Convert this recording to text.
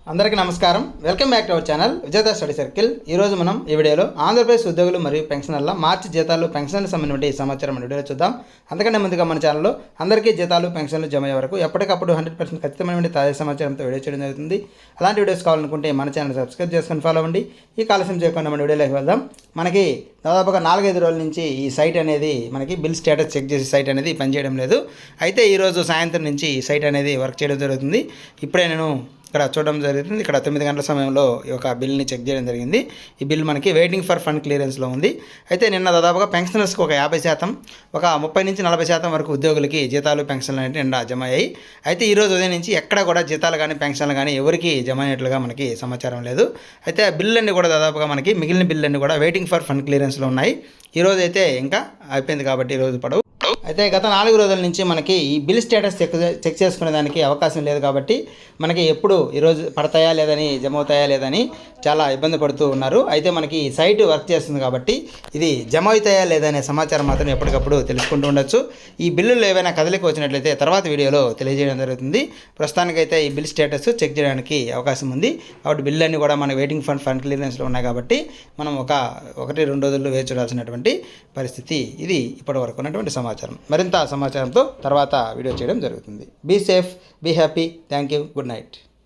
అందరికీ నమస్కారం. Welcome back to our channel విజేత స్టడీ సర్కిల్. ఈరోజు మనం ఈ వీడియోలో ఆంధ్రప్రదేశ్ ఉద్యోగులు మరియు పెన్షనర్ల మార్చి జీతాలు పెన్షన్లకు సంబంధించిన సమాచారం మన వీడియోలో చూద్దాం. అంతకంటే ముందుగా మన ఛానల్లో అందరికీ జీతాలు పెన్షన్లు జమ అయ్యే వరకు ఎప్పటికప్పుడు 100% ఖచ్చితమైన తాజా సమాచారంతో వీడియో చేయడం జరుగుతుంది. అలాంటి వీడియోస్ కావాలనుకుంటే మన ఛానల్ సబ్స్క్రైబ్ చేసుకొని ఫాలో అవ్వండి. ఈ కాలస్యం చేయకుండా మన వీడియోలోకి వెళ్దాం. మనకి దాదాపుగా 4-5 రోజుల నుంచి ఈ సైట్ అనేది మనకి బిల్ స్టేటస్ చెక్ చేసే సైట్ అనేది పనిచేయడం లేదు. అయితే ఈరోజు సాయంత్రం నుంచి ఈ సైట్ అనేది వర్క్ చేయడం జరుగుతుంది. ఇప్పుడే నేను ఇక్కడ చూడడం జరుగుతుంది. ఇక్కడ 9 గంటల సమయంలో ఈ యొక్క బిల్ని చెక్ చేయడం జరిగింది. ఈ బిల్ మనకి వెయిటింగ్ ఫర్ ఫండ్ క్లియరెన్స్లో ఉంది. అయితే నిన్న దాదాపుగా పెన్షనర్స్కి ఒక 50%, ఒక 30-40% వరకు ఉద్యోగులకి జీతాలు పెన్షన్లు అనేవి నిన్న జమ అయ్యాయి. అయితే ఈరోజు ఉదయం నుంచి ఎక్కడ కూడా జీతాలు కానీ పెన్షన్లు కానీ ఎవరికి జమ అయినట్లుగా మనకి సమాచారం లేదు. అయితే ఆ బిల్లులన్నీ కూడా దాదాపుగా మనకి మిగిలిన బిల్లులన్నీ కూడా వెయిటింగ్ ఫర్ ఫండ్ క్లియరెన్స్లో ఉన్నాయి. ఈరోజు అయితే ఇంకా అయిపోయింది కాబట్టి ఈరోజు పడవు. అయితే గత 4 రోజుల నుంచి మనకి ఈ బిల్ స్టేటస్ చెక్ చేసుకునే దానికి అవకాశం లేదు కాబట్టి మనకి ఎప్పుడు ఈరోజు పడతాయా లేదని, జమ అవుతాయా లేదని చాలా ఇబ్బంది పడుతూ ఉన్నారు. అయితే మనకి ఈ సైట్ వర్క్ చేస్తుంది కాబట్టి ఇది జమ అవుతాయా లేదనే సమాచారం మాత్రం ఎప్పటికప్పుడు తెలుసుకుంటూ ఉండొచ్చు. ఈ బిల్లులు ఏవైనా కదలికి వచ్చినట్లయితే తర్వాత వీడియోలో తెలియజేయడం జరుగుతుంది. ప్రస్తుతానికైతే ఈ బిల్ స్టేటస్ చెక్ చేయడానికి అవకాశం ఉంది కాబట్టి బిల్లు అన్నీ కూడా మన వెయిటింగ్ ఫండ్ క్లియరెన్స్లో ఉన్నాయి కాబట్టి మనం 1-2 రోజుల్లో వేచి చూడాల్సినటువంటి పరిస్థితి. ఇది ఇప్పటి వరకు ఉన్నటువంటి సమాచారం. మరింత సమాచారంతో తర్వాత వీడియో చేయడం జరుగుతుంది. Be safe, be happy. Thank you. Good night.